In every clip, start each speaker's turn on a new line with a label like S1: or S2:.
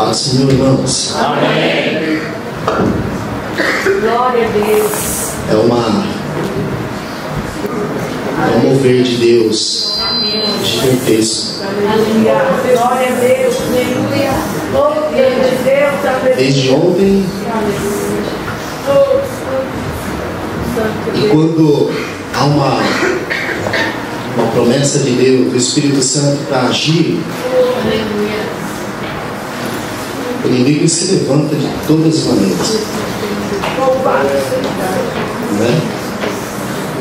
S1: Paz, Senhor, irmãos.
S2: Amém. Glória a Deus.
S1: É um mover de Deus gigantesco.
S2: Aleluia. Glória a Deus. Aleluia. Glória a Deus.
S1: Desde ontem. E quando há uma promessa de Deus, do Espírito Santo para agir, o inimigo se levanta de todas as maneiras. Né?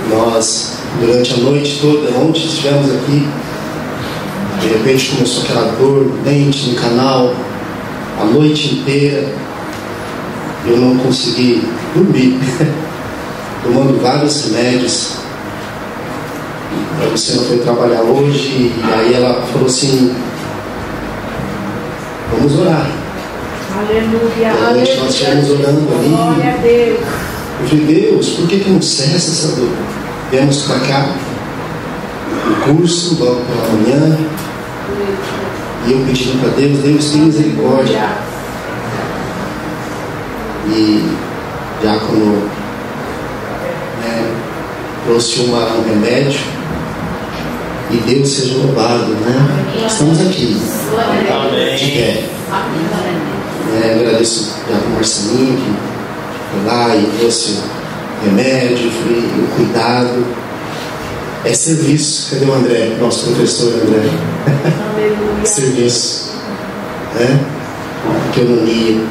S1: Nós, durante a noite toda, ontem estivemos aqui, de repente começou aquela dor no dente, no canal, a noite inteira. Eu não consegui dormir, tomando vários remédios. A Luciana foi trabalhar hoje e aí ela falou assim: vamos orar.
S2: Aleluia.
S1: À noite nós estivemos orando ali.
S2: Glória a Deus.
S1: Eu falei: Deus, por que não cessa essa dor? Viemos para cá, no curso, logo pela manhã, e eu pedindo para Deus: Deus, tem misericórdia. E diácono trouxe um remédio, e Deus seja louvado, né? Estamos aqui. Amém. Agradeço ao diácono Marcelinho, que foi lá e trouxe remédio, o cuidado. É serviço. Cadê o André? Nosso professor André. Serviço. Economia.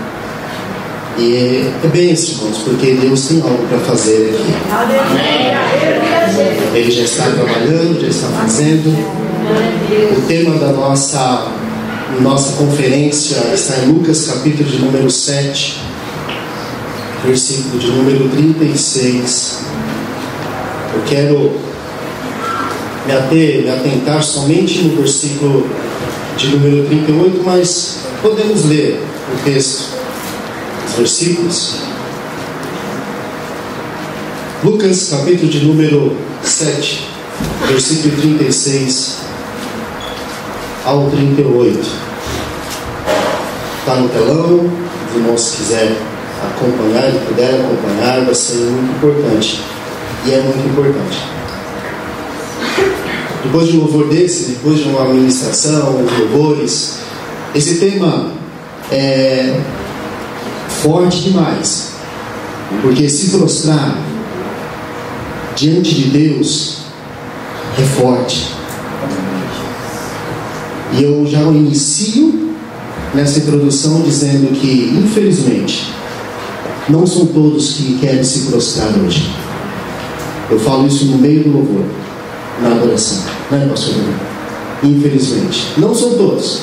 S1: E é bem isso, irmãos, porque Deus tem algo para fazer aqui. Ele já está trabalhando, já está fazendo. O tema da nossa conferência está em Lucas, capítulo de número 7, versículo de número 36. Eu quero me atentar somente no versículo de número 38, mas podemos ler o texto, os versículos. Lucas, capítulo de número 7, versículo 36 ao 38. Está no telão. Os irmãos, se quiser acompanhar, se puder acompanhar, vai ser muito importante. E é muito importante. Depois de um louvor desse, depois de uma ministração, os louvores, esse tema é forte demais, porque se prostrar diante de Deus é forte. E eu já inicio nessa introdução dizendo que, infelizmente, não são todos que querem se prostrar hoje. Eu falo isso no meio do louvor, na adoração, né, pastor? Infelizmente, não são todos.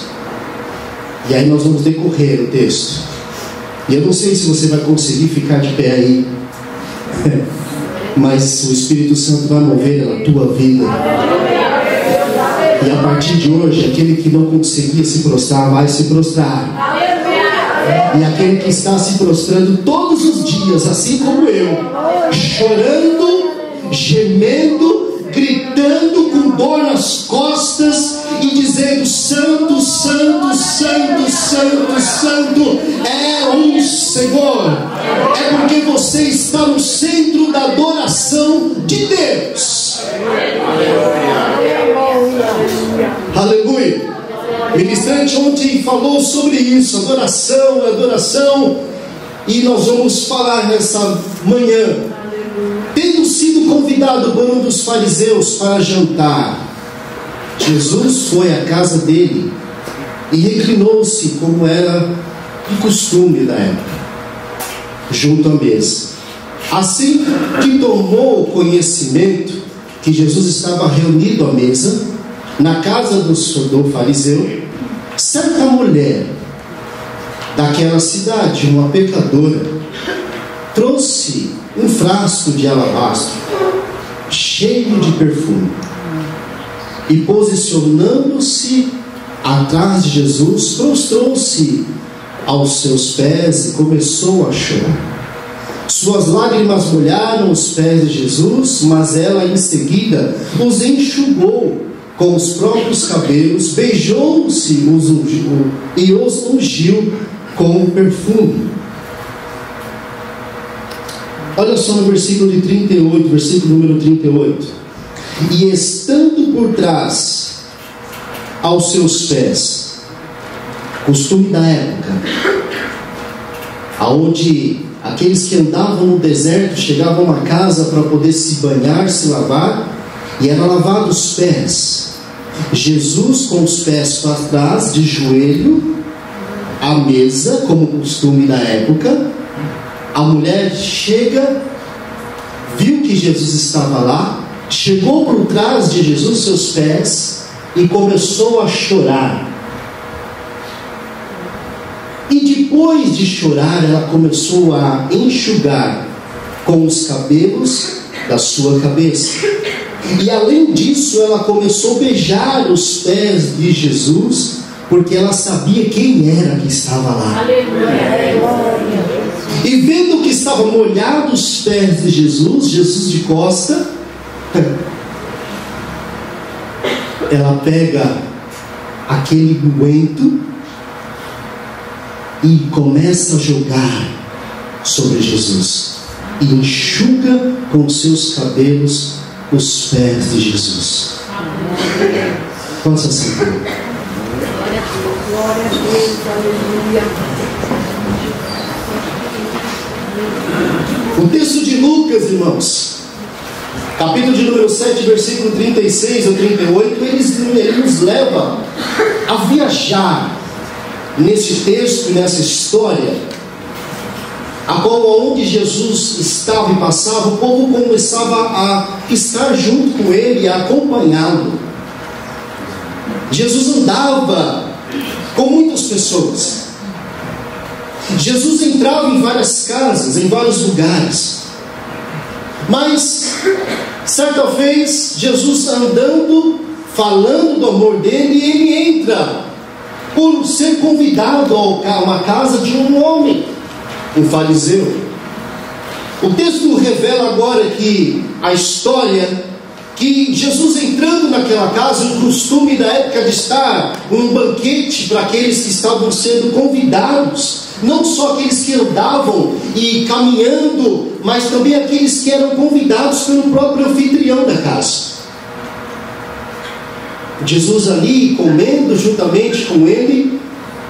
S1: E aí nós vamos decorrer o texto. E eu não sei se você vai conseguir ficar de pé aí, mas o Espírito Santo vai mover a tua vida. E a partir de hoje, aquele que não conseguia se prostrar vai se prostrar. E aquele que está se prostrando todos os dias, assim como eu, chorando, gemendo, gritando com dor nas costas e dizendo: Santo, Santo, Santo, Santo, Santo é o Senhor. É porque você está no centro da adoração de Deus. Aleluia. O ministrante ontem falou sobre isso, adoração, e nós vamos falar nessa manhã. Tendo sido convidado por um dos fariseus para jantar, Jesus foi à casa dele e reclinou-se, como era de costume da época, junto à mesa. Assim que tomou conhecimento que Jesus estava reunido à mesa na casa do fariseu, certa mulher daquela cidade, uma pecadora, trouxe um frasco de alabastro cheio de perfume e, posicionando-se atrás de Jesus, prostrou-se aos seus pés e começou a chorar. Suas lágrimas molharam os pés de Jesus, mas ela em seguida os enxugou com os próprios cabelos, beijou-se e os ungiu com perfume. Olha só no versículo de 38, versículo número 38. E estando por trás aos seus pés, costume da época, aonde aqueles que andavam no deserto chegavam a uma casa para poder se banhar, se lavar, e era lavado os pés. Jesus com os pés para trás, de joelho, à mesa, como costume da época. A mulher chega, viu que Jesus estava lá, chegou por trás de Jesus, seus pés, e começou a chorar. E depois de chorar, ela começou a enxugar com os cabelos da sua cabeça. E além disso, ela começou a beijar os pés de Jesus, porque ela sabia quem era que estava lá. Aleluia. E vendo que estavam molhados os pés de Jesus, Jesus de costa, ela pega aquele unguento e começa a jogar sobre Jesus, e enxuga com seus cabelos os pés de Jesus. Quantos assim?
S2: Glória a Deus, aleluia.
S1: O texto de Lucas, irmãos, capítulo de número 7, versículo 36 ou 38, ele nos leva a viajar nesse texto, nessa história, a qual onde Jesus estava e passava, o povo começava a estar junto com ele, a acompanhá-lo. Jesus andava com muitas pessoas. Jesus entrava em várias casas, em vários lugares. Mas, certa vez, Jesus andando, falando do amor dele, e ele entra por ser convidado a uma casa de um homem, um fariseu. O texto revela agora que a história, que Jesus entrando naquela casa, o costume da época de estar um banquete para aqueles que estavam sendo convidados, não só aqueles que andavam e caminhando, mas também aqueles que eram convidados pelo próprio anfitrião da casa. Jesus ali comendo juntamente com ele,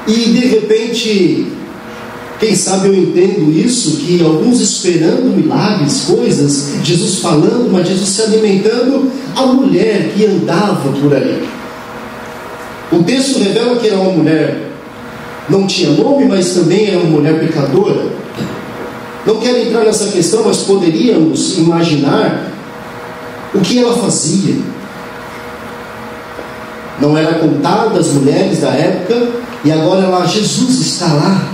S1: e de repente, quem sabe eu entendo isso, que alguns esperando milagres, coisas, Jesus falando, mas Jesus se alimentando, a mulher que andava por ali. O texto revela que era uma mulher, não tinha nome, mas também era uma mulher pecadora. Não quero entrar nessa questão, mas poderíamos imaginar o que ela fazia. Não era contada as mulheres da época, e agora Jesus está lá.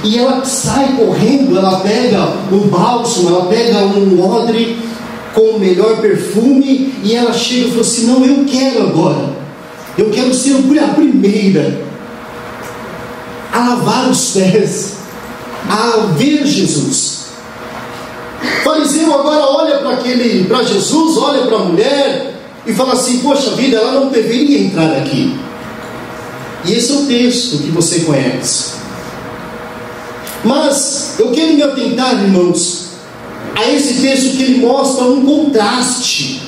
S1: E ela sai correndo, ela pega um bálsamo, ela pega um odre com o melhor perfume, e ela chega e fala assim: não, eu quero agora, eu quero ser a primeira a lavar os pés, a ver Jesus. O fariseu agora olha para Jesus, olha para a mulher e fala assim: poxa vida, ela não deveria entrar aqui. E esse é o texto que você conhece. Mas eu quero me atentar, irmãos, a esse texto, que ele mostra um contraste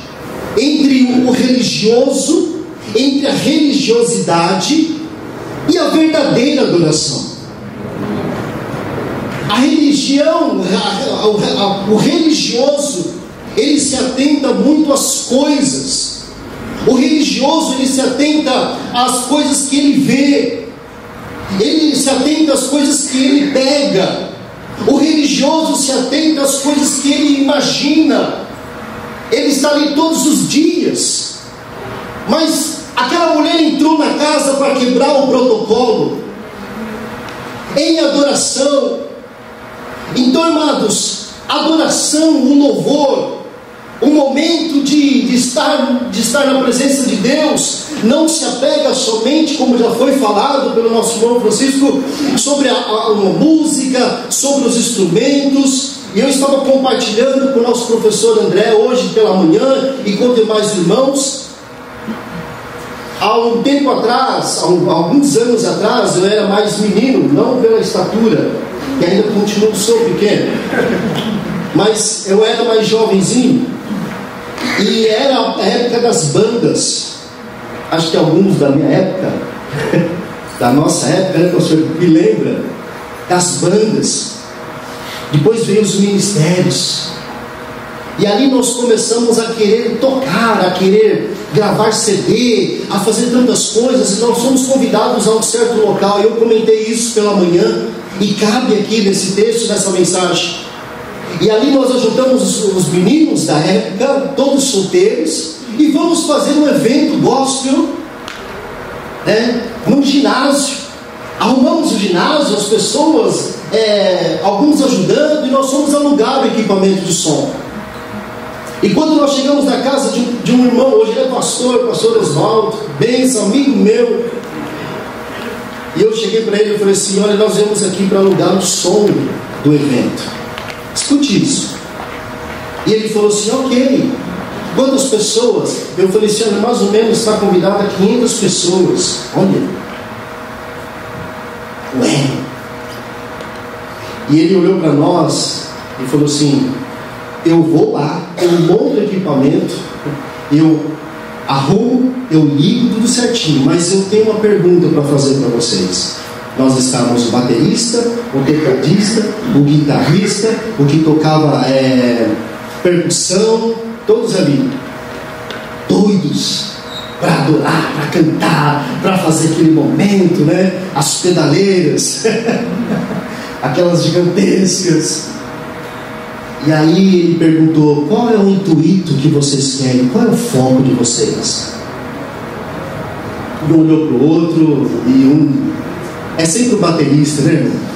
S1: entre o religioso, entre a religiosidade e a verdadeira adoração. A religião, o religioso, ele se atenta muito às coisas. O religioso, ele se atenta às coisas que ele vê. Ele se atenta às coisas que ele pega. O religioso se atenta às coisas que ele imagina. Ele está ali todos os dias. Mas aquela mulher entrou na casa para quebrar o protocolo, em adoração. Então, amados, adoração, o louvor, o momento de estar na presença de Deus, não se apega somente, como já foi falado pelo nosso irmão Francisco, sobre a música, sobre os instrumentos E eu estava compartilhando com o nosso professor André hoje pela manhã e com demais irmãos. Há um tempo atrás, alguns anos atrás, eu era mais menino, não pela estatura, que ainda continuo sou pequeno, mas eu era mais jovenzinho. E era a época das bandas. Acho que alguns da minha época, da nossa época, né, professor, me lembra das bandas. Depois veio os ministérios. E ali nós começamos a querer tocar, a querer gravar CD, a fazer tantas coisas. E nós fomos convidados a um certo local. Eu comentei isso pela manhã, e cabe aqui nesse texto, nessa mensagem. E ali nós ajuntamos os meninos da época, todos solteiros, e vamos fazer um evento gospel, né, num ginásio. Arrumamos o ginásio, as pessoas, alguns ajudando, e nós fomos alugar o equipamento de som. E quando nós chegamos na casa de um irmão, hoje ele é pastor Oswaldo, bênção, amigo meu. E eu cheguei para ele e falei assim: olha, nós viemos aqui para alugar o som do evento. Escute isso. E ele falou assim: ok. Quantas pessoas? Eu falei assim: olha, mais ou menos está convidada 500 pessoas. Olha. Ué. E ele olhou para nós e falou assim: eu vou lá, eu monto o equipamento, eu arrumo, eu ligo tudo certinho, mas eu tenho uma pergunta para fazer para vocês. Nós estávamos o baterista, o tecladista, o guitarrista, o que tocava percussão, todos ali, doidos para adorar, para cantar, para fazer aquele momento, né? As pedaleiras, aquelas gigantescas. E aí ele perguntou: qual é o intuito que vocês querem? Qual é o foco de vocês? Um olhou para o outro e é sempre o baterista, né, irmão?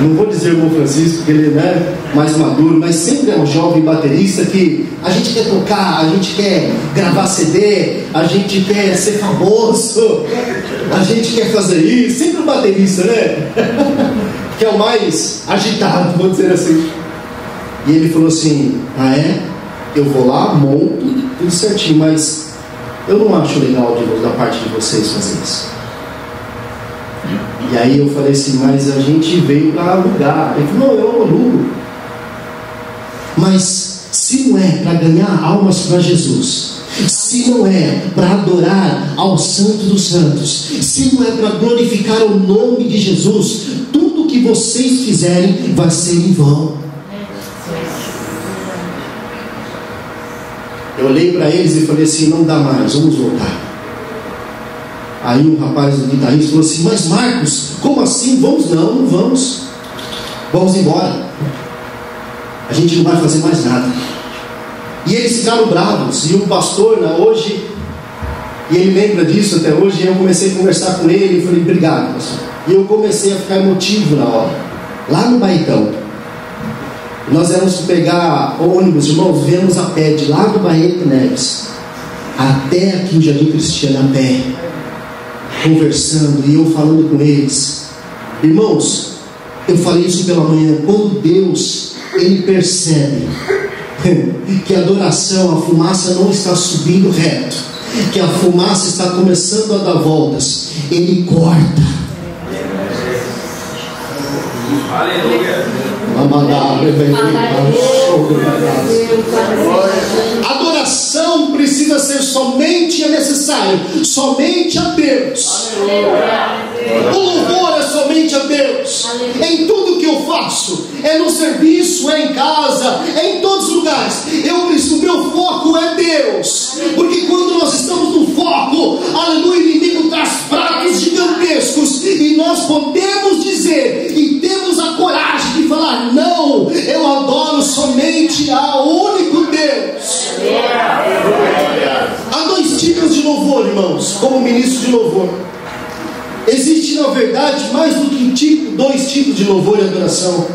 S1: Não vou dizer o irmão Francisco, porque ele é mais maduro, mas sempre é um jovem baterista que a gente quer tocar, a gente quer gravar CD, a gente quer ser famoso, a gente quer fazer isso. Sempre o baterista, né? Que é o mais agitado, vou dizer assim. E ele falou assim: ah, é? Eu vou lá, monto, tudo certinho, mas eu não acho legal da parte de vocês fazer isso. E aí eu falei assim: mas a gente veio para alugar. Ele falou: não, eu alugo. Mas se não é para ganhar almas para Jesus, se não é para adorar ao Santo dos Santos, se não é para glorificar o nome de Jesus, tudo que vocês fizerem vai ser em vão. Eu olhei para eles e falei assim: não dá mais, vamos voltar. Aí um rapaz do guitarrista falou assim: mas Marcos, como assim? Vamos? Não vamos. Vamos embora. A gente não vai fazer mais nada. E eles ficaram bravos. E o pastor, hoje, e ele lembra disso até hoje, e eu comecei a conversar com ele e falei: obrigado, pastor. E eu comecei a ficar emotivo na hora, lá no Baitão. Nós íamos pegar ônibus, irmãos, viemos a pé de lá do Barreto Neves até aqui o Jardim Cristiano a pé, conversando, e eu falando com eles. Irmãos, eu falei isso pela manhã. Quando Deus, Ele percebe que a adoração, a fumaça não está subindo reto, que a fumaça está começando a dar voltas, Ele corta.
S3: Aleluia.
S1: Adoração precisa ser somente, é necessário somente a Deus. O louvor é somente a Deus. Em tudo que eu faço, é no serviço, é em casa, é em todos os lugares. O meu foco é Deus. Porque quando nós estamos no foco, aleluia, o inimigo traz pratos gigantescos, e nós podemos dizer e temos a coragem de falar: não, eu adoro somente ao único Deus. Há dois tipos de louvor, irmãos, como ministro de louvor. Existe, na verdade, mais do que dois tipos de louvor e adoração.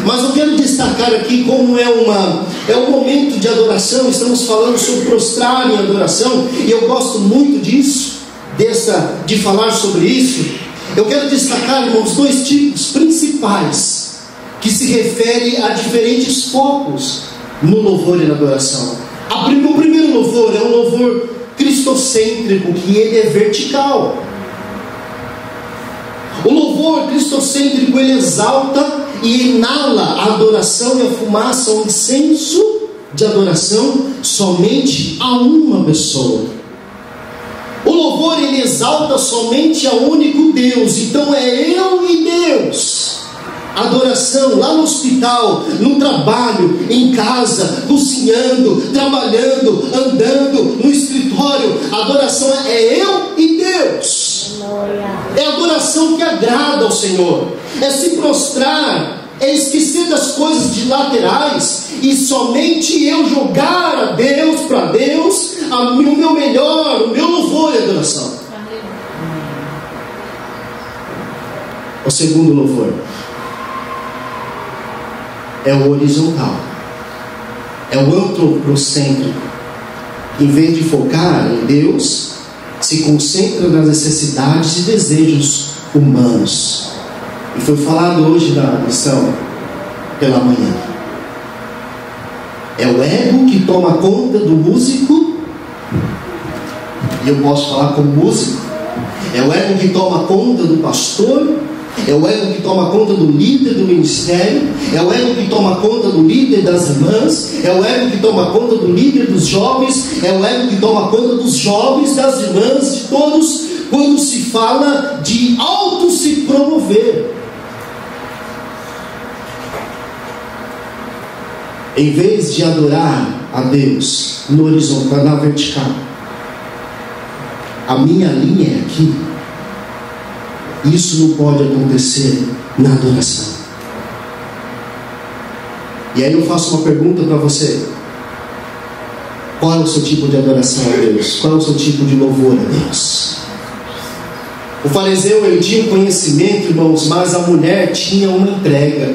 S1: Mas eu quero destacar aqui como é um momento de adoração. Estamos falando sobre prostrar em adoração, e eu gosto muito disso, de falar sobre isso. Eu quero destacar, irmãos, dois tipos principais que se refere a diferentes focos no louvor e na adoração. O primeiro louvor é um louvor cristocêntrico, que ele é vertical. O louvor cristocêntrico, ele exalta e inala a adoração e a fumaça, o incenso de adoração somente a uma pessoa. O louvor, ele exalta somente a único Deus. Então é eu e Deus. Adoração lá no hospital, no trabalho, em casa, cozinhando, trabalhando, andando, no escritório. Adoração é eu e Deus. É adoração que agrada ao Senhor. É se prostrar, é esquecer das coisas de laterais e somente eu jogar a Deus, para Deus, o meu melhor, o meu louvor e adoração. O segundo louvor é o horizontal, é o antropocêntrico. Em vez de focar em Deus, se concentra nas necessidades e desejos humanos. E foi falado hoje na missão pela manhã. É o ego que toma conta do músico, e eu posso falar como músico. É o ego que toma conta do pastor. É o ego que toma conta do líder do ministério. É o ego que toma conta do líder das irmãs. É o ego que toma conta do líder dos jovens. É o ego que toma conta dos jovens, das irmãs, de todos, quando se fala de auto se promover. Em vez de adorar a Deus no horizontal, na vertical, a minha linha é aqui. Isso não pode acontecer na adoração. E aí eu faço uma pergunta para você: qual é o seu tipo de adoração a Deus? Qual é o seu tipo de louvor a Deus? O fariseu, ele tinha um conhecimento, irmãos, mas a mulher tinha uma entrega.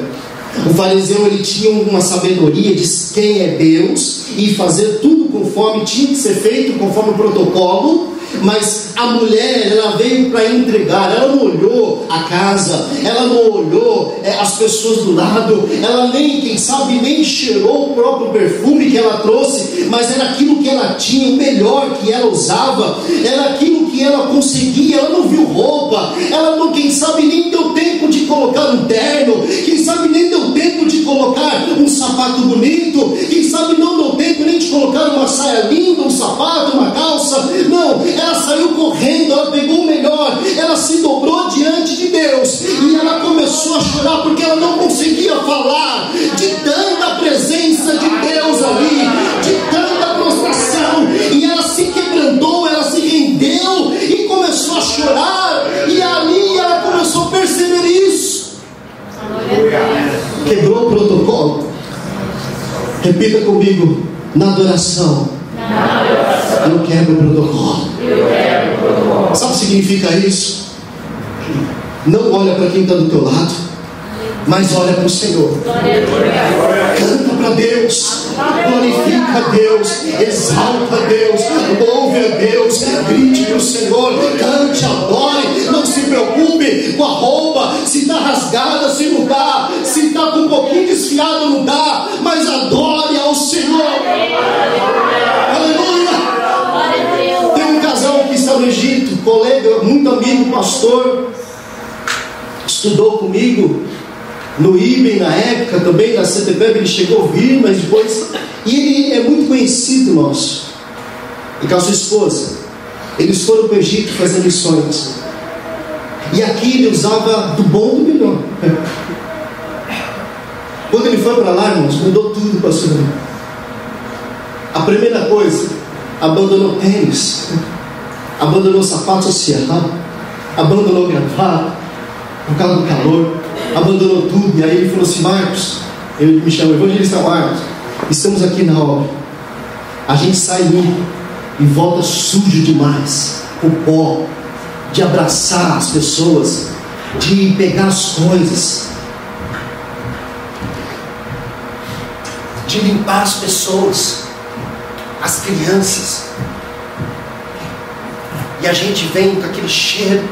S1: O fariseu, ele tinha uma sabedoria de quem é Deus e fazer tudo conforme tinha que ser feito, conforme o protocolo. Mas a mulher, ela veio para entregar. Ela não olhou a casa, ela não olhou as pessoas do lado, ela nem, quem sabe, nem cheirou o próprio perfume que ela trouxe, mas era aquilo que ela tinha, o melhor que ela usava, era aquilo que ela conseguia. Ela não viu roupa, ela não, quem sabe, nem deu tempo de colocar um terno, quem sabe nem deu tempo de colocar um sapato bonito, quem sabe não deu tempo nem de colocar uma saia linda, um sapato, uma calça. Não, ela saiu correndo, ela pegou o melhor, ela se dobrou diante de Deus e ela começou a chorar porque ela não conseguia falar de tanta presença de Deus ali, de tanta prostração. E ela se quebrantou, ela se rendeu e começou a chorar, e ali ela começou a perceber isso. Quebrou o protocolo. Repita comigo: na adoração eu quebro o protocolo. Sabe o que significa isso? Não olha para quem está do teu lado, mas olha para o Senhor. Canta para Deus, glorifica a Deus, exalta a Deus, louve a Deus, grite para o Senhor, cante, adore. Não se preocupe com a roupa, se está rasgada, se não está, se está com um pouquinho desfiada, não dá, mas adore ao Senhor. Aleluia. Tem um casal que está no Egito, colega, muito amigo, pastor, estudou comigo no IBEM na época, também na CTPEB. Ele chegou a vir, mas depois, e ele é muito conhecido nosso, e com a sua esposa. Eles foram para o Egito fazer missões, e aqui ele usava do bom do melhor. Quando ele foi para lá, irmãos, mudou tudo, pastor. A primeira coisa, abandonou tênis, abandonou sapato social, abandonou gravata por causa do calor, abandonou tudo. E aí ele falou assim: Marcos, ele me chama, evangelista Marcos, estamos aqui na obra, a gente sai limpo e volta sujo demais, com pó, de abraçar as pessoas, de pegar as coisas, de limpar as pessoas, as crianças, e a gente vem com aquele cheiro,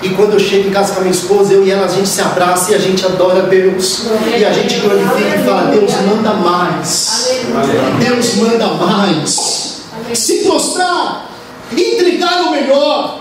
S1: E quando eu chego em casa com a minha esposa, eu e ela, a gente se abraça e a gente adora Deus. E a gente glorifica e fala: Deus manda mais. Deus manda mais. Se prostrar, entregar o melhor.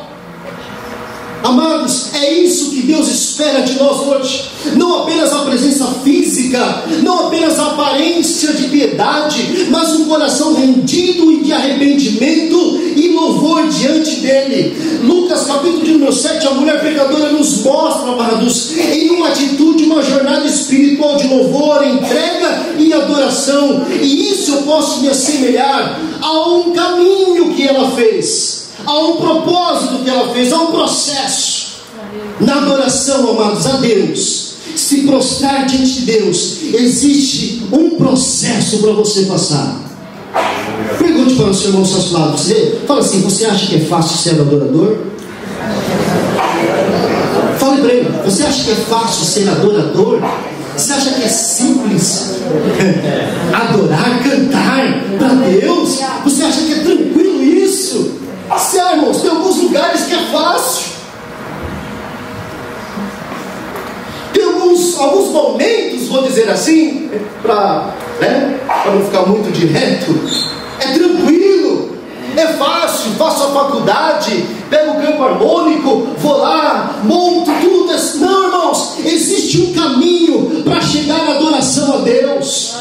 S1: Amados, é isso que Deus espera de nós hoje. Não apenas a presença física, não apenas a aparência de piedade, mas um coração rendido e de arrependimento e louvor diante dele. Lucas capítulo de número 7, a mulher pecadora nos mostra, amados, em uma atitude, uma jornada espiritual de louvor, entrega e adoração. E isso eu posso me assemelhar a um caminho que ela fez, há um propósito que ela fez, há um processo. Na adoração, amados, a Deus, se prostrar diante de Deus, existe um processo para você passar. Pergunte para o seu irmão ao seu lado, fala assim: você acha que é fácil ser adorador? Fale para ele: você acha que é fácil ser adorador? Você acha que é simples adorar, cantar para Deus? Você acha que é tranquilo isso? Irmãos, tem alguns lugares que é fácil, tem alguns momentos, vou dizer assim, para não ficar muito direto, é tranquilo, é fácil. Faço a faculdade, pego o campo harmônico, vou lá, monto tudo. Não, irmãos, existe um caminho para chegar à adoração a Deus.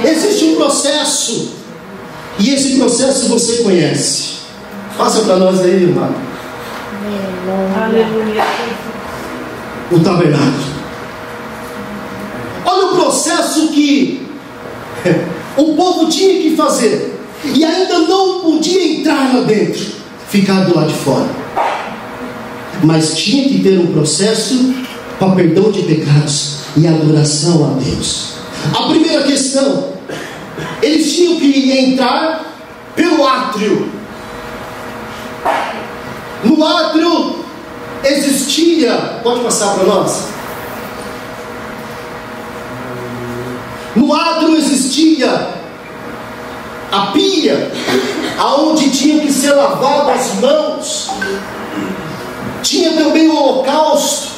S1: Existe um processo, e esse processo você conhece. Passa para nós aí, irmão.
S2: Aleluia.
S1: O tabernáculo. Olha o processo que o povo tinha que fazer, e ainda não podia entrar lá dentro, ficar do lado de fora. Mas tinha que ter um processo para perdão de pecados e adoração a Deus. A primeira questão: eles tinham que entrar pelo átrio. No átrio existia, pode passar para nós? No átrio existia a pia, aonde tinham que ser lavadas as mãos. Tinha também o holocausto,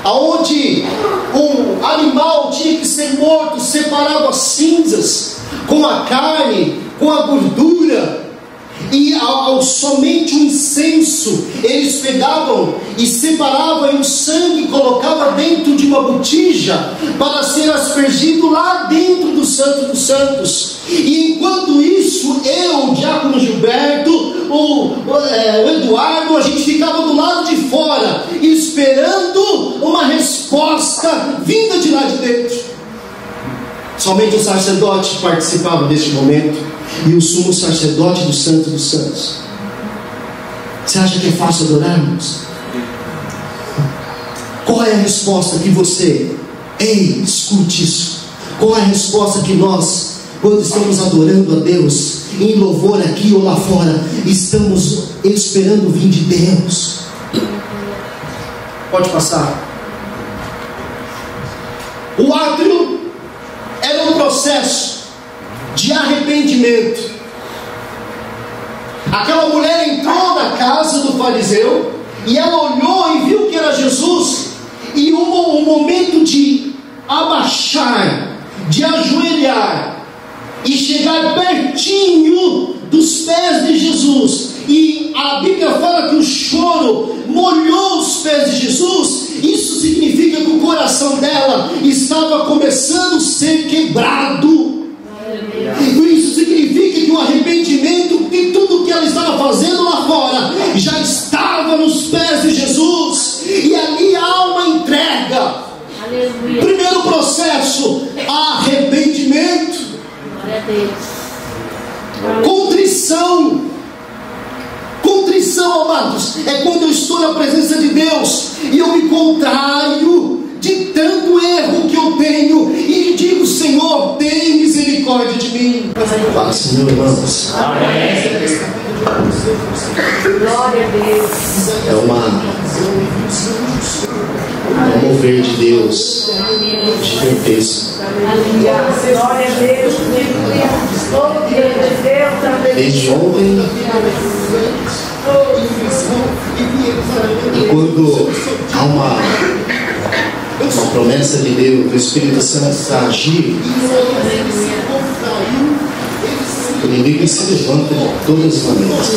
S1: aonde o animal tinha que ser morto, separado as cinzas, com a carne, com a gordura. E somente o incenso eles pegavam e separavam, e o sangue colocava dentro de uma botija para ser aspergido lá dentro do Santo dos Santos. E enquanto isso, eu, o diácono Gilberto, o Eduardo, a gente ficava do lado de fora esperando uma resposta vinda de lá de dentro. Somente o sacerdote participava deste momento, e o sumo sacerdote do Santo dos Santos. Você acha que é fácil adorarmos? Qual é a resposta que você... Ei, escute isso. Qual é a resposta que nós, quando estamos adorando a Deus, em louvor aqui ou lá fora, estamos esperando vir de Deus? Pode passar. O átrio era um processo de arrependimento. Aquela mulher entrou na casa do fariseu e ela olhou e viu que era Jesus, e um momento de abaixar, de ajoelhar e chegar pertinho dos pés de Jesus. E a Bíblia fala que o choro molhou os pés de Jesus. Isso significa que o coração dela estava começando a ser quebrado. Isso significa que o arrependimento de tudo que ela estava fazendo lá fora já estava nos pés de Jesus, e ali há uma entrega. Aleluia. Primeiro processo: arrependimento. Contrição. Contrição, amados, é quando eu estou na presença de Deus e eu me contraio de tanto erro que eu tenho e digo: Senhor, tem misericórdia de mim. Fala, Senhor, irmãos.
S2: Glória a Deus.
S1: É um mover de Deus gigantesco.
S2: Glória a Deus. Desde
S1: ontem E quando há uma promessa de Deus, do Espírito Santo para agir, o inimigo se levanta de todas as maneiras.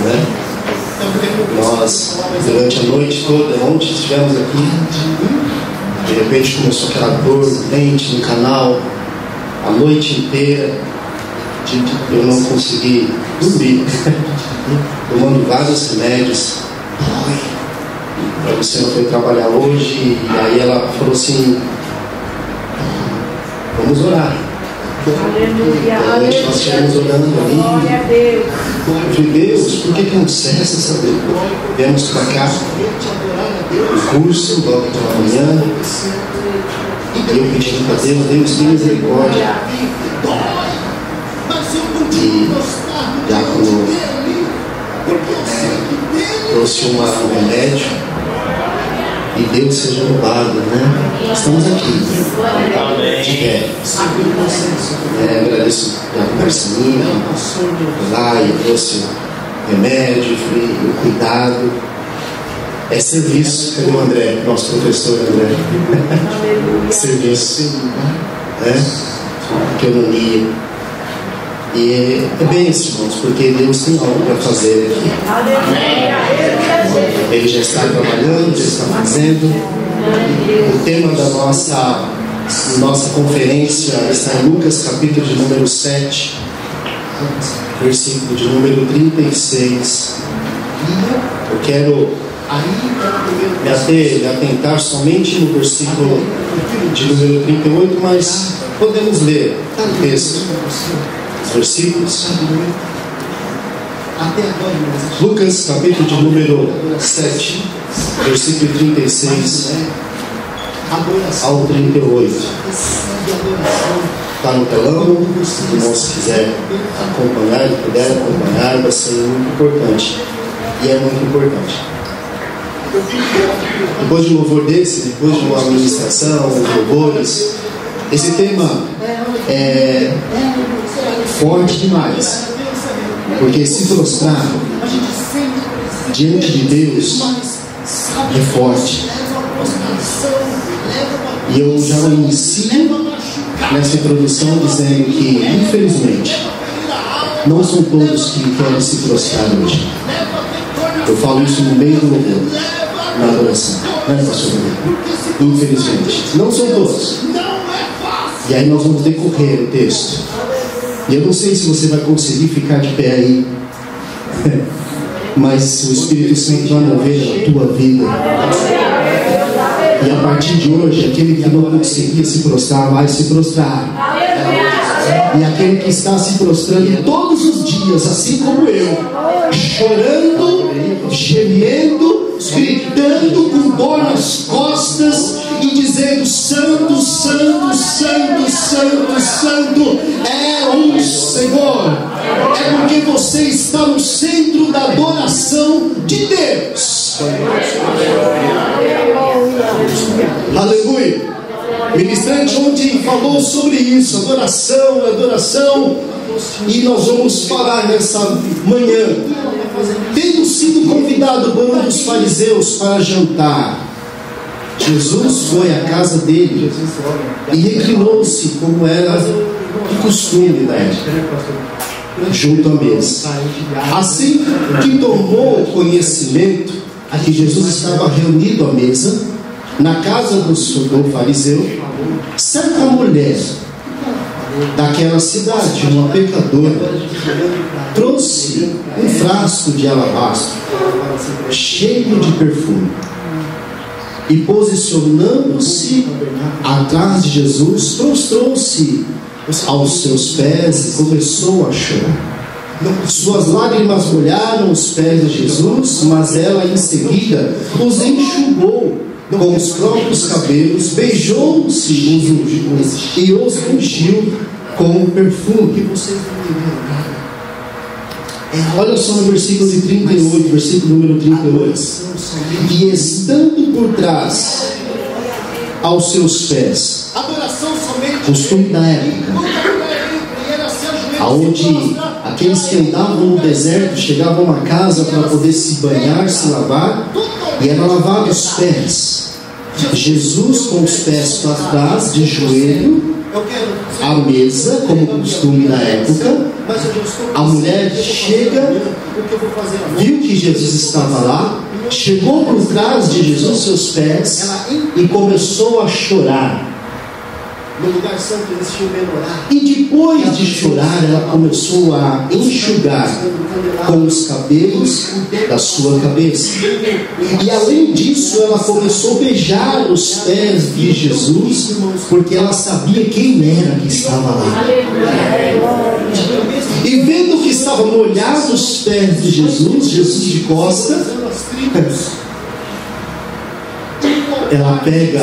S1: Né? Nós, durante a noite toda, ontem estivemos aqui, de repente começou aquela dor dente no canal, a noite inteira, eu não consegui dormir, tomando vários remédios. A Luciana foi trabalhar hoje, e aí ela falou assim: vamos orar.
S2: Aleluia,
S1: Então, nós estivemos orando ali.
S2: glória a Deus.
S1: Eu falei: Deus, por que não cessa essa dor? Viemos para cá, o curso, logo pela manhã, e eu pedindo para Deus: Deus, tem misericórdia. E já quando trouxe um remédio, e Deus seja louvado, né? Estamos aqui. Agradeço a Marcelinha, lá e trouxe remédio, o cuidado. É serviço. Cadê o André? Nosso professor André. Serviço. Né? Economia. E é bem isso, irmãos, porque Deus tem algo para fazer aqui. Ele já está trabalhando, já está fazendo. O tema da nossa conferência está em Lucas, capítulo de número 7, versículo de número 36. Eu quero me atentar somente no versículo de número 38, mas podemos ler o texto, os versículos. Lucas, capítulo de número 7, versículo 36 ao 38. Está no telão. Se o irmão quiser acompanhar, e puder acompanhar, vai ser muito importante. E é muito importante. Depois de um louvor desse, depois de uma administração, louvores, esse tema é forte demais. Porque se prostrar diante de Deus é forte. E eu já inicio nessa introdução dizendo que, infelizmente, não são todos que querem se prostrar hoje. Eu falo isso no meio do louvor, na adoração, né, pastor? Infelizmente, não são todos. E aí nós vamos decorrer o texto. E eu não sei se você vai conseguir ficar de pé aí, mas o Espírito Santo vai mover a tua vida. E a partir de hoje, aquele que não conseguia se prostrar, vai se prostrar. E aquele que está se prostrando todos os dias, assim como eu, chorando, gemendo, gritando com dor nas costas e dizendo: Santo, Santo, Santo, Santo, Santo é o Senhor. É porque você está no centro da adoração de Deus. Aleluia. Ministrante ontem falou sobre isso, adoração, adoração. E nós vamos falar nessa manhã. Tendo sido convidado por um dos fariseus para jantar, Jesus foi à casa dele e reclinou-se, como era de costume da época, junto à mesa. Assim que tomou conhecimento que Jesus estava reunido à mesa na casa do fariseu, certa mulher daquela cidade, uma pecadora, trouxe um frasco de alabastro cheio de perfume e, posicionando-se atrás de Jesus, prostrou-se aos seus pés e começou a chorar. Suas lágrimas molharam os pés de Jesus, mas ela em seguida os enxugou com os próprios cabelos, beijou-se e os ungiu com perfume. Olha só no versículo de 38, versículo número 38. E estando por trás aos seus pés, costume da época, aonde a Aqueles que andavam no deserto chegavam a uma casa para poder se banhar, se lavar, e era lavado os pés. Jesus com os pés para trás, de joelho, à mesa, como costume na época. A mulher chega, viu que Jesus estava lá, chegou por trás de Jesus, seus pés, e começou a chorar. No lugar santo existia o menorá. E depois de chorar, ela começou a enxugar com os cabelos da sua cabeça. E além disso, ela começou a beijar os pés de Jesus, porque ela sabia quem era que estava lá. E vendo que estavam molhados os pés de Jesus, Jesus de costas, ela pega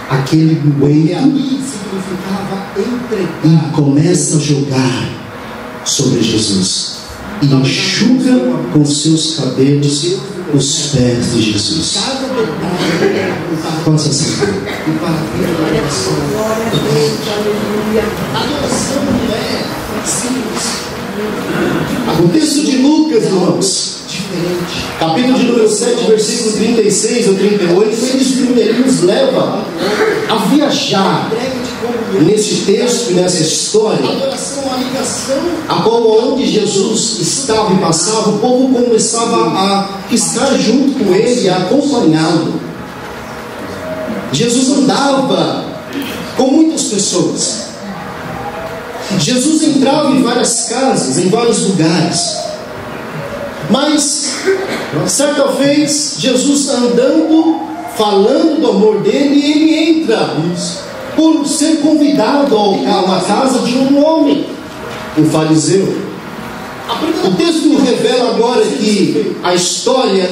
S1: aquele unguento e começa a jogar sobre Jesus e enxuga com seus cabelos os pés de Jesus. Posso assim? O texto de Lucas, irmãos, capítulo de número 7, versículo 36 ou 38, ele nos leva a viajar nesse texto e nessa história, a qual onde Jesus estava e passava, o povo começava a estar junto com ele, a acompanhá-lo. Jesus andava com muitas pessoas. Jesus entrava em várias casas, em vários lugares. Mas, certa vez, Jesus está andando, falando do amor dele, e ele entra por ser convidado a uma casa de um homem, um fariseu. O texto revela agora que a história,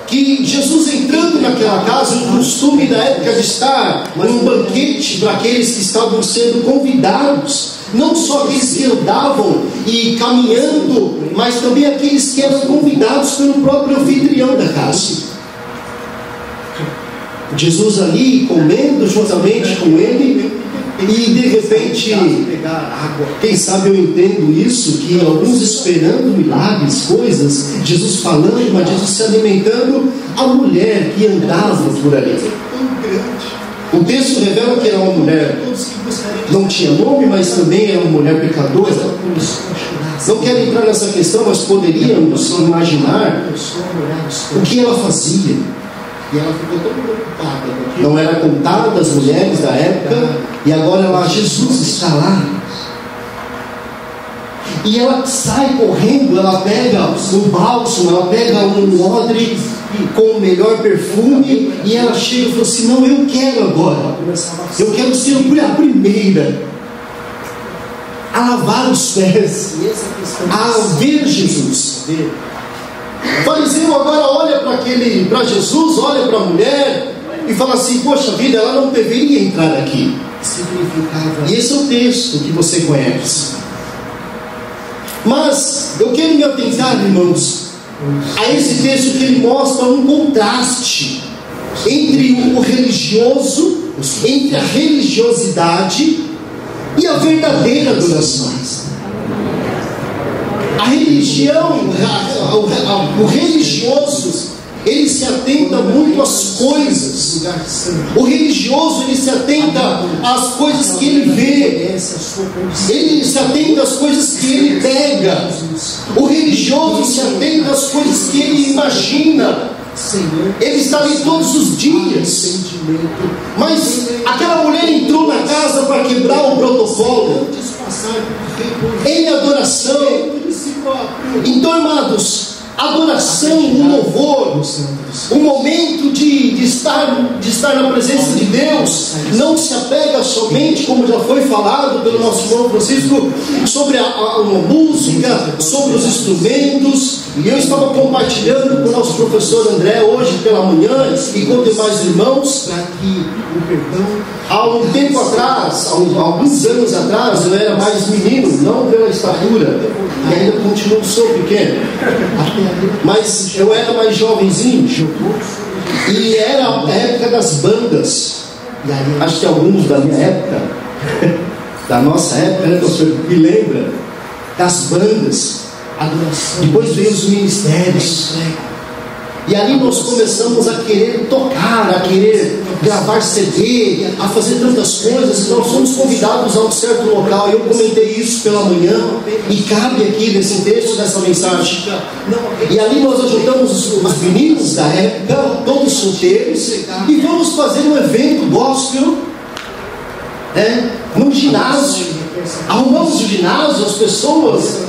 S1: que Jesus entrando naquela casa, o costume da época de estar num banquete para aqueles que estavam sendo convidados, não só aqueles que andavam e caminhando, mas também aqueles que eram convidados pelo próprio anfitrião da casa. Jesus ali comendo juntamente com ele, e de repente, quem sabe eu entendo isso, que alguns esperando milagres, coisas, Jesus falando, mas Jesus se alimentando, a mulher que andava por ali. O texto revela que era uma mulher, não tinha nome, mas também era uma mulher pecadora. Não quero entrar nessa questão, mas poderíamos imaginar o que ela fazia. E ela ficou tão preocupada. Não era contada das mulheres da época, e agora lá Jesus está lá. E ela sai correndo, ela pega um bálsamo, ela pega um odre com o melhor perfume, e ela chega e fala assim: não, eu quero agora, eu quero ser a primeira a lavar os pés, a ver Jesus. O fariseu agora olha para Jesus, olha para a mulher e fala assim: poxa vida, ela não deveria entrar aqui. E esse é o texto que você conhece. Mas eu quero me atentar, irmãos, a esse texto que ele mostra um contraste entre o religioso, entre a religiosidade e a verdadeira adoração. A religião, o religioso, ele se atenta muito às coisas. O religioso, ele se atenta às coisas que ele vê. Ele se atenta às coisas que ele pega. O religioso se atenta às coisas que ele imagina. Ele está ali todos os dias. Mas aquela mulher entrou na casa para quebrar o protocolo em adoração. Então, amados, adoração, um louvor, um momento de estar na presença de Deus, não se apega somente, como já foi falado pelo nosso irmão Francisco, sobre a música, sobre os instrumentos. E eu estava compartilhando com o nosso professor André hoje pela manhã e com demais irmãos, para que o perdão, há um tempo atrás, alguns anos atrás, eu era mais menino, não pela estatura, e ainda continuo, sou pequeno, mas eu era mais jovenzinho, e era a época das bandas. Acho que alguns da minha época, da nossa época, né, professor, me lembra, das bandas, depois veio os ministérios, e ali nós começamos a querer tocar, a querer gravar CD, a fazer tantas coisas. Nós fomos convidados a um certo local, eu comentei isso pela manhã, e cabe aqui nesse texto, nessa mensagem. E ali nós ajuntamos os meninos da época, todos solteiros, e vamos fazer um evento gospel, no ginásio. Arrumamos o ginásio, as pessoas,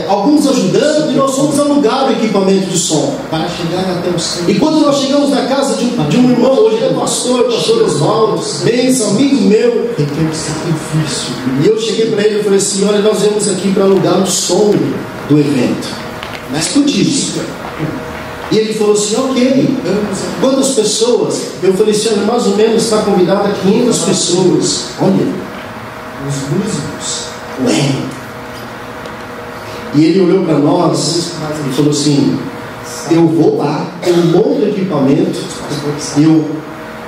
S1: alguns ajudando, e nós fomos alugar o equipamento de som para chegar até o centro. E quando nós chegamos na casa de um irmão, hoje ele é pastor Oswaldo, bênção, amigo meu, e eu cheguei para ele e falei assim: olha, nós viemos aqui para alugar o som do evento, escute isso. E ele falou assim: ok, quantas pessoas? Eu falei assim: olha, mais ou menos está convidada 500 pessoas. Olha, os músicos. Ué. E ele olhou para nós e falou assim: eu vou lá, eu monto o equipamento, eu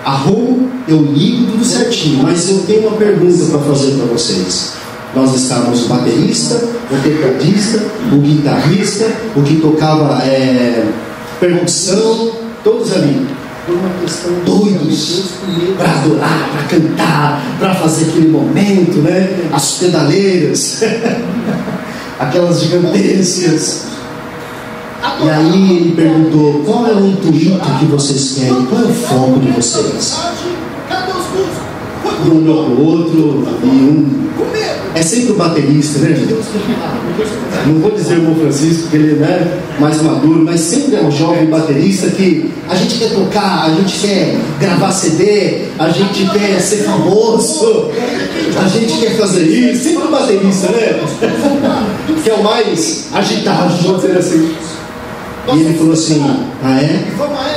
S1: arrumo, eu ligo tudo certinho, mas eu tenho uma pergunta para fazer para vocês. Nós estávamos o baterista, o tecladista, o guitarrista, o que tocava percussão, todos ali, doidos para adorar, para cantar, para fazer aquele momento, né? As pedaleiras, aquelas gigantescas. E aí ele perguntou: qual é o intuito que vocês querem? Qual é o foco de vocês? E um olhou para o outro, é sempre o baterista, né, gente? Não vou dizer o irmão Francisco, porque ele é mais maduro, mas sempre é um jovem baterista que a gente quer tocar, a gente quer gravar CD, a gente quer ser famoso, a gente quer fazer isso. Sempre o baterista, né? Que é o mais agitado, vamos dizer assim. E ele falou assim: ah, é?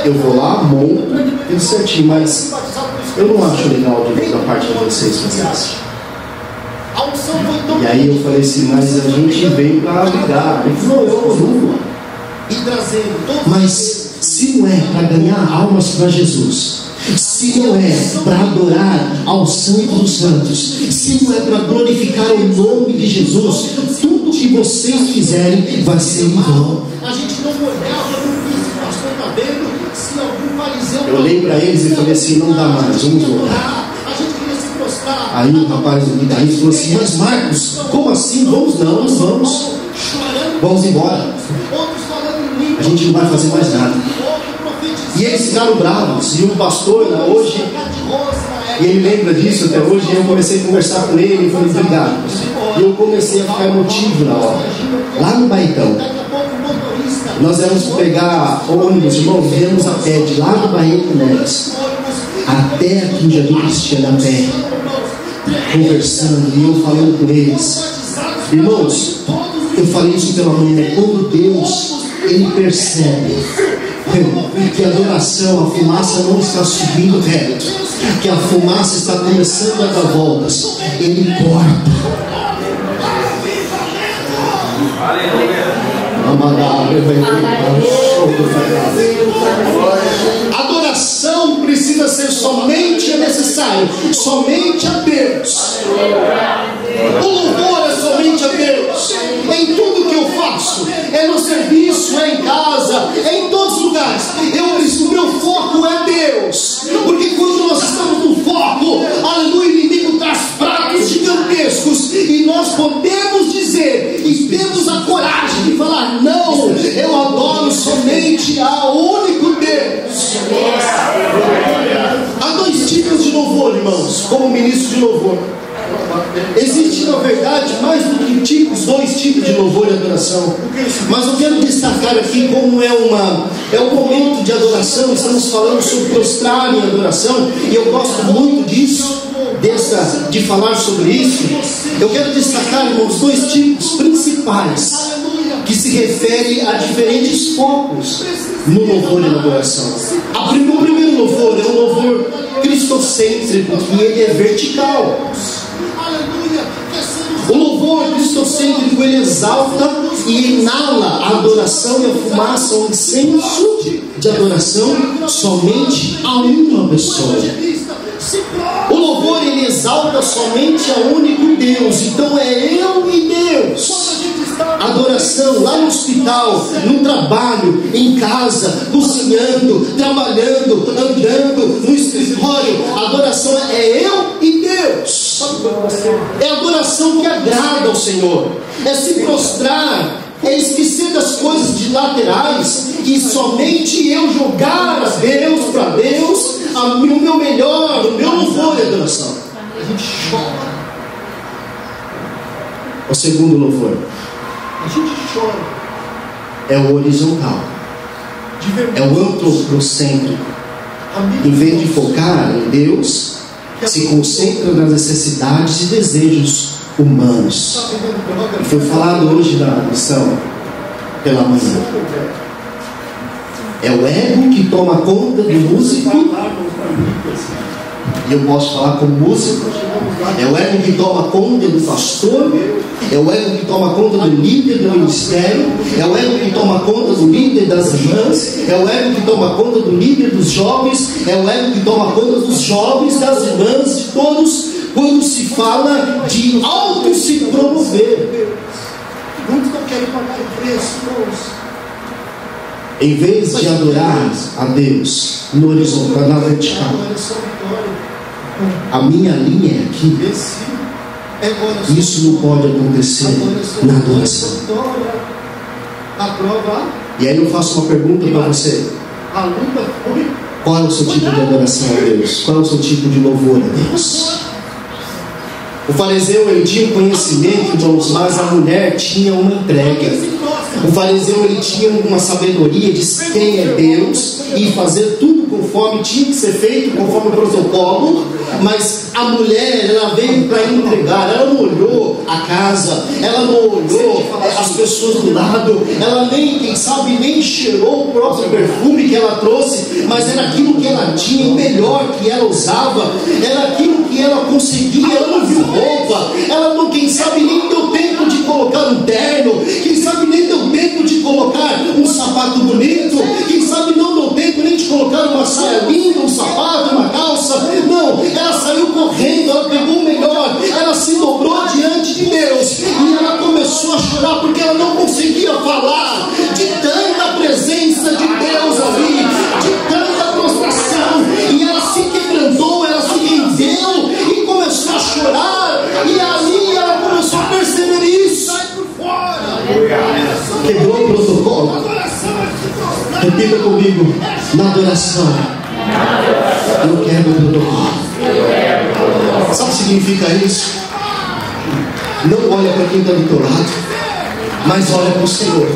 S1: Eu vou lá, monto, tudo certinho, mas eu não acho legal de ver da parte de vocês fazer isso. E aí eu falei assim: mas a gente veio para brigar. Ele falou: eu não vou. Mas se não é para ganhar almas para Jesus, se não é para adorar ao Santo dos Santos, se não é para glorificar o nome de Jesus, tudo que vocês fizerem vai ser em vão. A gente não olhava no que o pastor está vendo, se algum fariseu. Eu olhei para eles e falei assim: não dá mais, vamos voltar. Aí o rapaz do guitarrista falou assim: mas Marcos, como assim? Vamos? Não, nós vamos. Vamos embora. A gente não vai fazer mais nada. E eles ficaram bravos. E o pastor, hoje, e ele lembra disso até hoje. E eu comecei a conversar com ele e falei: obrigado. E eu comecei a ficar emotivo na hora. Lá no Baitão, nós íamos pegar ônibus, irmão, viemos a pé de lá do Bahia Neves até aqui em Jardim Cristiano, a pé, conversando, e eu falando com eles. Irmãos, eu falei isso pela manhã. Quando Deus, Ele percebe que a adoração, a fumaça não está subindo reto, que a fumaça está começando a dar voltas, Ele corta. Adoração precisa ser somente necessário, somente a Deus. O louvor é somente a Deus. Em tudo que eu faço, é no serviço, é em casa, é em todos os lugares. O meu foco é Deus. Porque quando nós estamos no foco, aleluia, o inimigo traz pratos gigantescos, e nós podemos dizer, e temos a coragem de falar: não, eu adoro somente ao único Deus. Há dois tipos de louvor, irmãos, como ministro de louvor. Existe, na verdade, mais do que dois tipos de louvor e adoração. Mas eu quero destacar aqui como é um momento de adoração. Estamos falando sobre prostrar em adoração, e eu gosto muito disso, de falar sobre isso. Eu quero destacar, irmãos, dois tipos principais que se refere a diferentes focos no louvor e na adoração. O primeiro louvor é um louvor cristocêntrico, que ele é vertical. O louvor cristocêntrico, ele exalta e inala a adoração e a fumaça, o incenso de adoração somente a uma pessoa. O louvor, ele exalta somente a único Deus. Então é eu e Deus. Adoração lá no hospital, no trabalho, em casa, cozinhando, trabalhando, andando, no escritório. Adoração é eu e Deus. É adoração que agrada ao Senhor. É se prostrar, é esquecer das coisas de laterais e somente eu jogar a Deus, para Deus, o meu melhor, o meu louvor e adoração. A gente chora. O segundo louvor, a gente chora, é o horizontal, é o antropocêntrico. Em vez de focar em Deus, se concentra nas necessidades e desejos humanos. E foi falado hoje na missão pela manhã. É o ego que toma conta do músico. E eu posso falar como músico. É o ego que toma conta do pastor. É o ego que toma conta do líder do ministério. É o ego que toma conta do líder das irmãs. É o ego que toma conta do líder dos jovens. É o ego que toma conta dos jovens, das irmãs, de todos. Quando se fala de auto se promover, muitos não querem pagar o preço. Em vez de adorar a Deus no horizontal, na vertical, a minha linha é aqui. Isso não pode acontecer na adoração. E aí eu faço uma pergunta para você: qual é o seu tipo de adoração a Deus? Qual é o seu tipo de louvor a Deus? O fariseu, ele tinha um conhecimento, irmãos, mas a mulher tinha uma entrega. O fariseu, ele tinha uma sabedoria de quem é Deus e fazer tudo conforme tinha que ser feito, conforme o protocolo. Mas a mulher, ela veio para entregar. Ela não olhou a casa, ela não olhou as pessoas do lado, ela nem, quem sabe, nem cheirou o próprio perfume que ela trouxe, mas era aquilo que ela tinha, o melhor que ela usava, era aquilo que ela conseguia. Ela não viu roupa, ela não, quem sabe, nem deu tempo de colocar um terno, quem sabe nem deu tempo de colocar um sapato bonito, quem sabe não deu tempo nem de colocar uma saia linda, um sapato, uma calça. Não, ela saiu correndo, ela pegou o melhor, ela se dobrou diante de Deus e ela começou a chorar porque ela não conseguia falar de tanta presença de Deus ali, de tanta prostração. E ela se quebrantou, ela se rendeu e começou a chorar. E ali ela começou a perceber isso. Sai por fora. Quebrou o protocolo. Repita comigo: na adoração eu quebro o protocolo. Sabe o que significa isso? Não olha para quem está do teu lado, mas olha para o Senhor.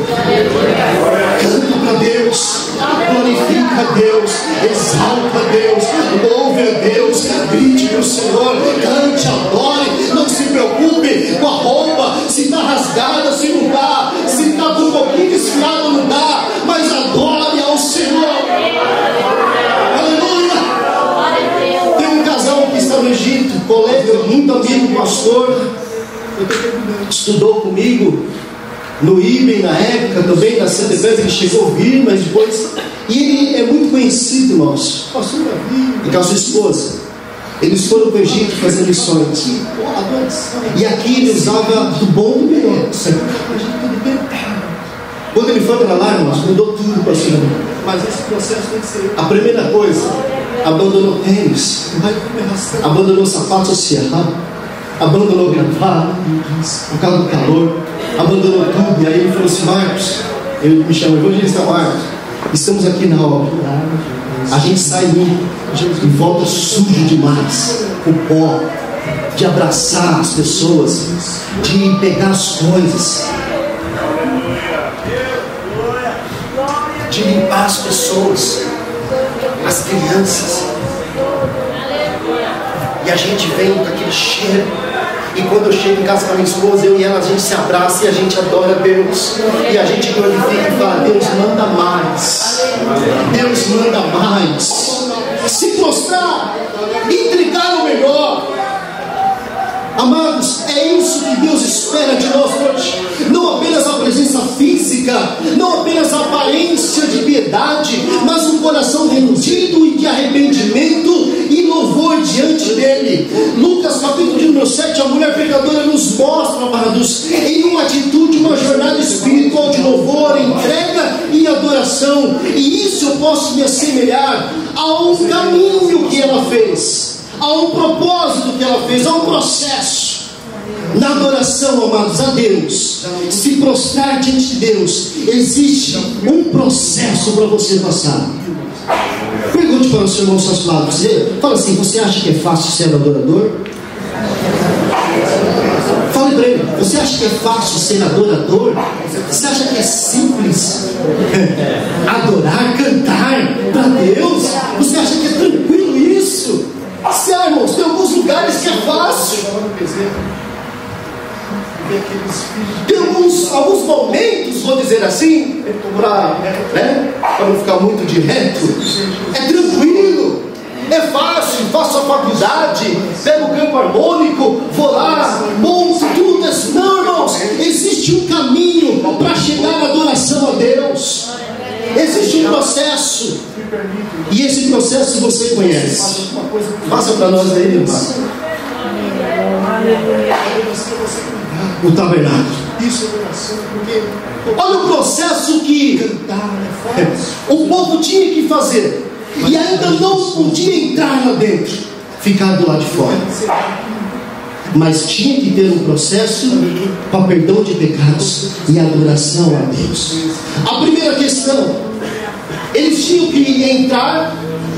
S1: Canta para Deus, glorifica a Deus, exalta a Deus, louve a Deus, grite para o Senhor, cante, adore. Não se preocupe com a roupa, se está rasgada, se não está, se está com um pouquinho desfiado, não dá, mas adore ao Senhor. Aleluia! Tem um casal que está no Egito, colega, muito amigo, pastor, estudou comigo no IBEM na época, também na CTB, ele chegou a vir, mas depois, e ele é muito conhecido, irmãos, pastor Davi, e com a sua esposa. Eles foram para o Egito fazer missões, e aqui ele usava do bom e do melhor. Quando ele foi para lá, irmãos, mudou tudo para o Senhor. Mas esse processo tem que ser: a primeira coisa, abandonou tênis, abandonou sapato social, abandonou gravata por causa do calor, abandonou tudo. E aí ele falou assim: Marcos, ele me chama, evangelista Marcos, estamos aqui na obra, a gente sai limpo e volta sujo demais, com pó, de abraçar as pessoas, de pegar as coisas, de limpar as pessoas, as crianças. E a gente vem com aquele cheiro. E quando eu chego em casa com a minha esposa, eu e ela, a gente se abraça e a gente adora Deus. E a gente glorifica e fala: Deus manda mais. Deus manda mais. Se prostrar, entregar o melhor. Amados, é isso que Deus espera de nós hoje. Não apenas a presença física, não apenas a aparência de piedade, mas um coração rendido e de arrependimento e louvor diante dele. Lucas capítulo número 7, a mulher pecadora nos mostra, amados, em uma atitude, uma jornada adoração, e isso eu posso me assemelhar a um caminho que ela fez, a um propósito que ela fez, a um processo. Na adoração, amados, a Deus, se prostrar diante de Deus, existe um processo para você passar. Pergunte para o seu irmão ao seu lado, fala assim: você acha que é fácil ser adorador? Fale para ele: você acha que é fácil ser adorador? Você acha que é simples adorar, cantar para Deus? Você acha que é tranquilo isso? Se, irmãos, tem alguns lugares que é fácil. Tem alguns momentos, vou dizer assim, para não ficar muito direto, é tranquilo, é fácil, faço a faculdade, pego o campo harmônico, vou lá, monto tudo. Não, irmãos, existe um caminho para chegar à adoração a Deus. Existe um processo, e esse processo você conhece. Faça para nós aí, meu pai. O tabernáculo. Olha o processo que o povo tinha que fazer, e ainda não podia entrar lá dentro, ficar do lado de fora, mas tinha que ter um processo para perdão de pecados e adoração a Deus. A primeira questão: eles tinham que entrar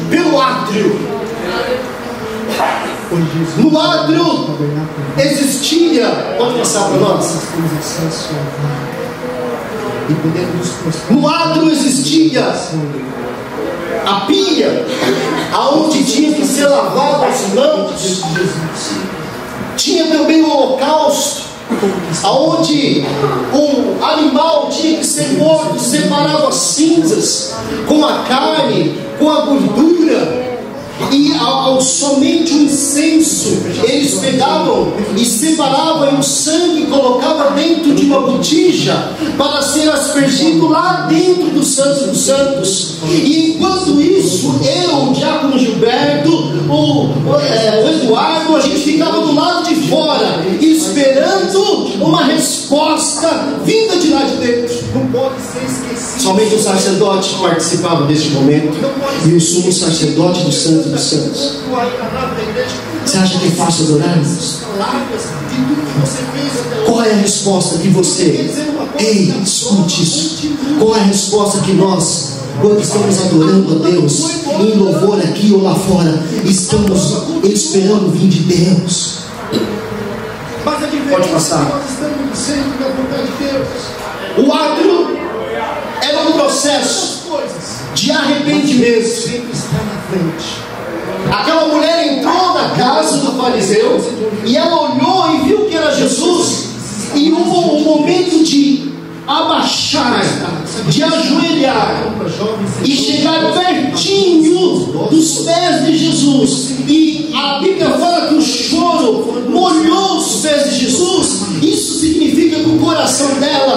S1: pelo átrio. No átrio existia, pode passar para nós. No átrio existia a pia, aonde tinha que ser lavado as mãos. Tinha também o holocausto, aonde o animal tinha que ser morto, separado as cinzas com a carne, com a gordura. E somente o incenso eles pegavam e separavam, e o sangue colocavam dentro de uma botija para ser aspergido lá dentro do Santo dos Santos. E enquanto isso, eu, o diácono Gilberto, o Eduardo, a gente ficava do lado de fora esperando uma resposta vinda de lá de dentro. Não pode ser esquecido. Somente o sacerdote participava deste momento, e o sumo sacerdote do Santo dos Santos. Você acha que é fácil adorar? Qual é a resposta que você... Ei, escute isso. Qual é a resposta que nós, quando estamos adorando a Deus, em louvor aqui ou lá fora, estamos esperando vir de Deus? Pode passar. O átrio era um processo de arrependimento. Aquela mulher entrou na casa do fariseu e ela olhou e viu que era Jesus, e houve um momento de abaixar, de ajoelhar e chegar pertinho dos pés de Jesus. E a Bíblia fala que o choro molhou os pés de Jesus. Isso significa que o coração dela